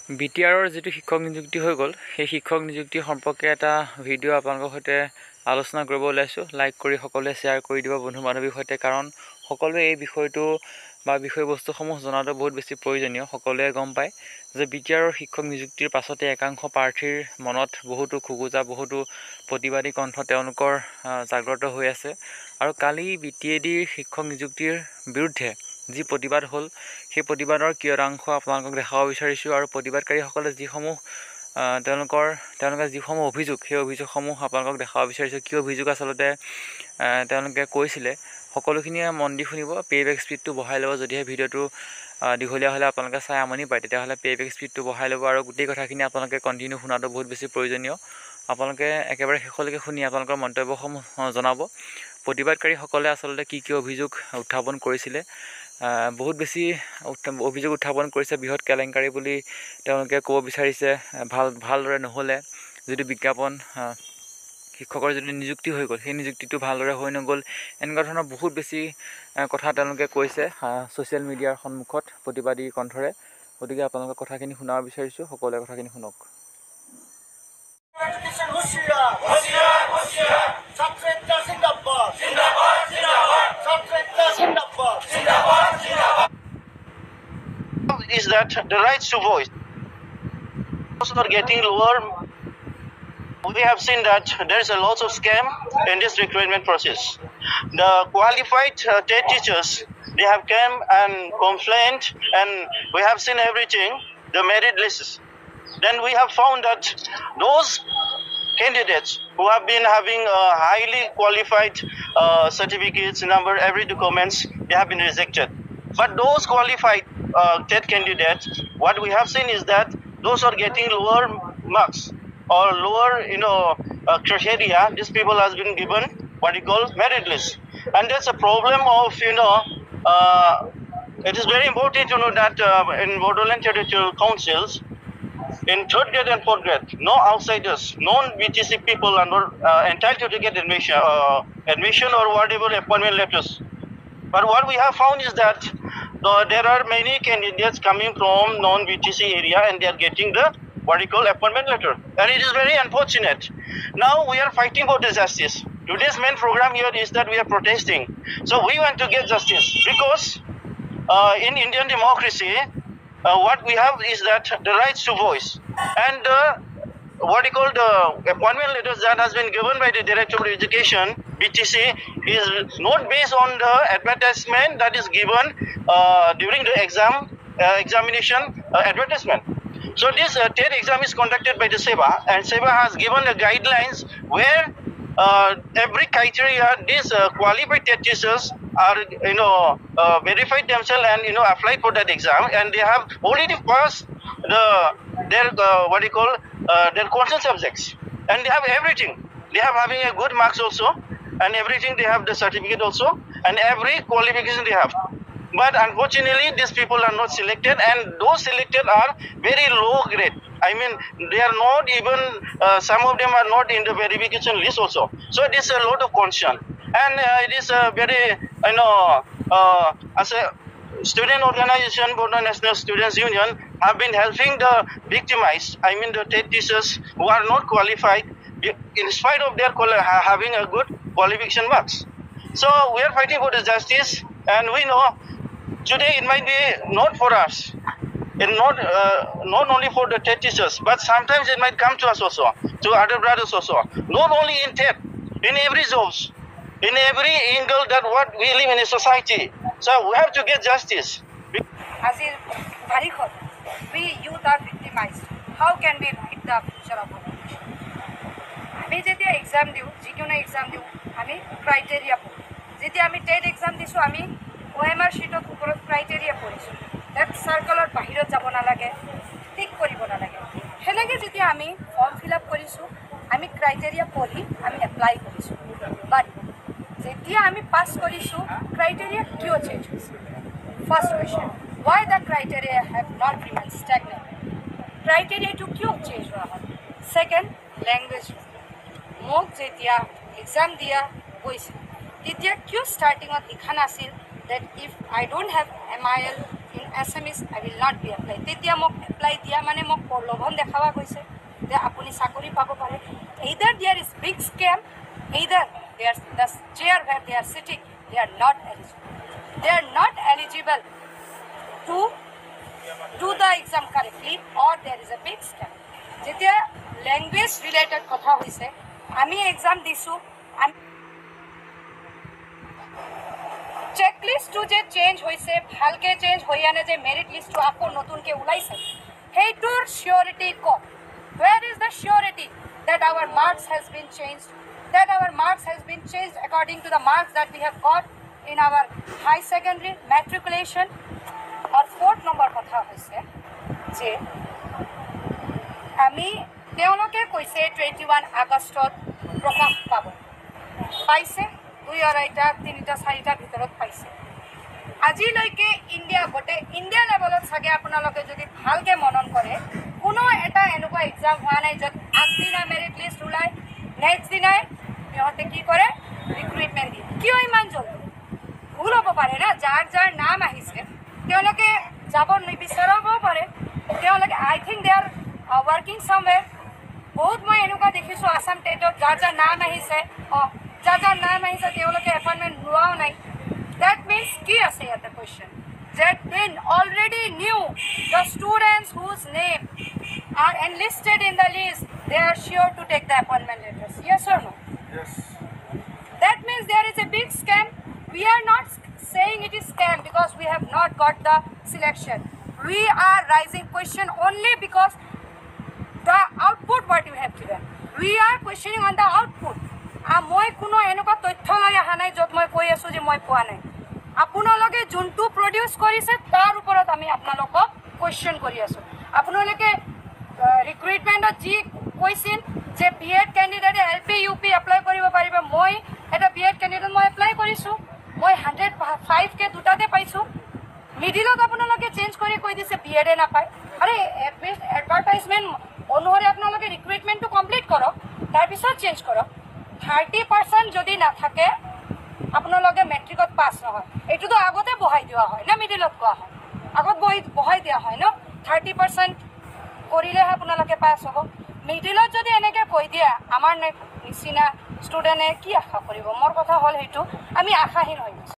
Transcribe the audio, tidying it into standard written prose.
BTRৰ যিটো শিক্ষক নিযুক্তি হৈ গ'ল সেই শিক্ষক নিযুক্তি সম্পৰ্কে এটা ভিডিঅ' আপোনালোকৰ সৈতে আলোচনা কৰিব ওলাইছোঁ। লাইক কৰি সকলোৱে শ্বেয়াৰ কৰি দিব বন্ধু বান্ধৱীৰ সৈতে, কাৰণ সকলোৱে এই বিষয়টো বা বিষয়বস্তুসমূহ জনাটো বহুত বেছি প্ৰয়োজনীয়। সকলোৱে গম পায় যে BTRৰ শিক্ষক নিযুক্তিৰ পাছতে একাংশ প্ৰাৰ্থীৰ মনত বহুতো খোকোজা, বহুতো প্ৰতিবাদী কণ্ঠ তেওঁলোকৰ জাগ্ৰত হৈ আছে। আৰু কালি BTADৰ শিক্ষক নিযুক্তিৰ বিৰুদ্ধে যি প্ৰতিবাদ হ'ল সেই প্ৰতিবাদৰ কিয়দাংশ আপোনালোকক দেখাব বিচাৰিছোঁ। আৰু প্ৰতিবাদকাৰীসকলে তেওঁলোকে যিসমূহ অভিযোগ, সেই অভিযোগসমূহ আপোনালোকক দেখাব বিচাৰিছোঁ। কি অভিযোগ আচলতে তেওঁলোকে কৈছিলে সকলোখিনিয়ে মন দি শুনিব। পে'বেক স্পীডটো বঢ়াই ল'ব। যদিহে ভিডিঅ'টো দীঘলীয়া হ'লে আপোনালোকে চাই আমনি পায়, তেতিয়াহ'লে পে'বেক স্পীডটো বঢ়াই ল'ব আৰু গোটেই কথাখিনি আপোনালোকে কণ্টিনিউ শুনাটো বহুত বেছি প্ৰয়োজনীয়। আপোনালোকে একেবাৰে শেষলৈকে শুনি আপোনালোকৰ মন্তব্যসমূহ জনাব। প্ৰতিবাদকাৰীসকলে আচলতে কি অভিযোগ উত্থাপন কৰিছিলে, বহুত বেছি অভিযোগ উত্থাপন কৰিছে। বৃহৎ কেলেংকাৰী বুলি তেওঁলোকে ক'ব বিচাৰিছে। ভালদৰে নহ'লে যিটো বিজ্ঞাপন, শিক্ষকৰ যিটো নিযুক্তি হৈ গ'ল সেই নিযুক্তিটো ভালদৰে হৈ নগ'ল, এনেকুৱা ধৰণৰ বহুত বেছি কথা তেওঁলোকে কৈছে ছ'চিয়েল মিডিয়াৰ সন্মুখত প্ৰতিবাদী কণ্ঠৰে। গতিকে আপোনালোকে কথাখিনি শুনাব বিচাৰিছোঁ। সকলোৱে কথাখিনি শুনক। Is that the rights to voice are getting lower? We have seen that there is a lot of scam in this recruitment process. The qualified TED teachers, they have come and complained, and we have seen everything, the merit lists. Then we have found that those candidates who have been having highly qualified certificates, number, every documents, they have been rejected. But those qualified TED candidates, what we have seen is that those are getting lower marks or lower, criteria. These people has been given what we call merit list, and that's a problem of, it is very important to know that in Bodoland Territorial Councils, in 3rd grade and 4th grade, no outsiders, non-BTC people are not entitled to get admission or whatever appointment letters. But what we have found is that there are many candidates coming from non-BTC area and they are getting the what we call appointment letter. And it is very unfortunate. Now we are fighting for the justice. Today's main program here is that we are protesting. So we want to get justice because in Indian democracy, what we have is that the rights to voice. And what we call the appointment letters that has been given by the Director of Education, BTC, is not based on the advertisement that is given during the examination advertisement. So this TED exam is conducted by the SEBA, and SEBA has given the guidelines where every criteria these qualified TED teachers are verified themselves and applied for that exam, and they have already passed their their consent subjects, and they have everything. They have having a good marks also, and everything. They have the certificate also, and every qualification they have. But unfortunately, these people are not selected, and those selected are very low grade. I mean, they are not even, some of them are not in the verification list also. So it is a lot of concern. And it is a very, as a student organization, Border National Students Union, have been helping the victimized, I mean the TED teachers who are not qualified, in spite of their having a good qualification marks. So we are fighting for the justice, and we know today it might be not for us, and not only for the TED teachers, but sometimes it might come to us also, to other brothers also. Not only in TED, in every jobs, in every angle that what we live in a society. So we have to get justice. As in Barikhot, we youth are victimized. How can we write the future of our nation? আমি যেতিয়া exam দিওঁ, যিকোনো exam দিওঁ, আমি criteria পঢ়োঁ। যেতিয়া আমি TET exam দিছোঁ, আমি OMR শ্বীটৰ ওপৰত ক্ৰাইটেৰিয়া পঢ়িছোঁ। তাত চাৰ্কলৰ বাহিৰত যাব নালাগে, টিক কৰিব নালাগে। সেনেকৈ যেতিয়া আমি ফৰ্ম ফিল আপ কৰিছোঁ, আমি ক্ৰাইটেৰিয়া পঢ়ি আমি এপ্লাই কৰিছোঁ। বাট যেতিয়া আমি পাছ কৰিছোঁ, ক্ৰাইটেৰিয়া কিয় চেঞ্জ হৈছে? First question, why the criteria have not remained stagnant? Criteria to কিয় চেঞ্জ হোৱা হ'ল? Second, language. মোক যেতিয়া এক্সাম দিয়া গৈছিল, তেতিয়া কিয় ষ্টাৰ্টিঙত লিখা নাছিল that if I don't have MIL in Assamese, I will not be applied. তেতিয়া মোক apply দিয়া মানে মোক প্ৰলোভন দেখাবা গৈছে যে আপুনি চাকৰি পাব পাৰে. Either there is big scam, either there's the chair where they are sitting, they are not eligible. They are not eligible to do the exam correctly, or there is a big scam. যেতিয়া language related কথা হৈছে, আমি exam দিছোঁ, চেকলিষ্টটো যে change হৈছে, ভালকৈ change হৈ আনে যে মেৰিট লিষ্টটো আকৌ নতুনকৈ ওলাইছে, সেইটোৰ চিয়ৰিটি ক'ত? Where is the surety that our marks has been changed, that our marks has been changed according to the marks that we have got in our high secondary matriculation? और 4th number কথা হৈছে যে আমি তেওঁলোকে কৈছে 21 আগষ্টত প্ৰকাশ পাব, পাইছে 2 আঢ়ৈটা 3টা 4টা ভিতৰত পাইছে. আজিলৈকে গোটেই ইণ্ডিয়া লেভেলত চাগে আপোনালোকে যদি ভালকৈ মনন কৰে, কোনো এটা এনেকুৱা এক্সাম হোৱা নাই য'ত আগদিনা মেৰিট লিষ্ট ওলায়, নেক্সট দিনাই সিহঁতে কি কৰে, ৰিক্ৰুইটমেণ্ট দিয়ে. কিয় ইমান জলদি? ভুল হ'ব পাৰে না, যাৰ যাৰ নাম আহিছে তেওঁলোকে যাব নিবিচাৰিব পাৰে, তেওঁলোকে আই থিংক দে আৰ ৱৰ্কিং চামৱেৰ. বহুত মই এনেকুৱা দেখিছোঁ আছাম টেটত যাৰ যাৰ নাম আহিছে, যাৰ যাৰ নাম আহিছে তেওঁলোকে এপইণ্টমেণ্ট লোৱাও নাই. That means কি আছে ইয়াতে question? That they already knew the students whose name are enlisted in the list, they are sure to take the appointment letters. Yes or no? Yes. That means there is a big scam. We are not saying it is scam because we have not got the selection. We are raising question only because the output what you have given. We are questioning on the output. মই কোনো এনেকুৱা তথ্য লৈ অহা নাই য'ত মই কৈ আছোঁ যে মই পোৱা নাই. আপোনালোকে যোনটো প্ৰডিউচ কৰিছে তাৰ ওপৰত আমি আপোনালোকক কুৱেশ্যন কৰি আছোঁ. আপোনালোকে ৰিক্ৰুইটমেণ্টত যি কৈছিল যে BEd কেণ্ডিডেটে LP UP এপ্লাই কৰিব পাৰিব, মই এটা BEd কেণ্ডিডেট মই এপ্লাই কৰিছোঁ, মই 105K দুটাতে পাইছোঁ. মিডিলত আপোনালোকে চেঞ্জ কৰি কৈ দিছে BEd নাপায়. আৰে এডভাৰটাইজমেণ্ট অনুসৰি আপোনালোকে ৰিক্ৰুইটমেণ্টটো কমপ্লিট কৰক, তাৰপিছত চেঞ্জ কৰক. 30% যদি নাথাকে আপোনালোকে মেট্ৰিকত পাছ নহয়. এইটোতো আগতে বহাই দিয়া হয় না, মিডিলত কোৱা হয়, আগত বহাই দিয়া হয় ন. 30% কৰিলেহে আপোনালোকে পাছ হ'ব. মিডিলত যদি এনেকৈ কৈ দিয়া, আমাৰ নিচিনা ষ্টুডেণ্টে কি আশা কৰিব? মোৰ কথা হ'ল সেইটো, আমি আশাহীন হৈ গৈছোঁ.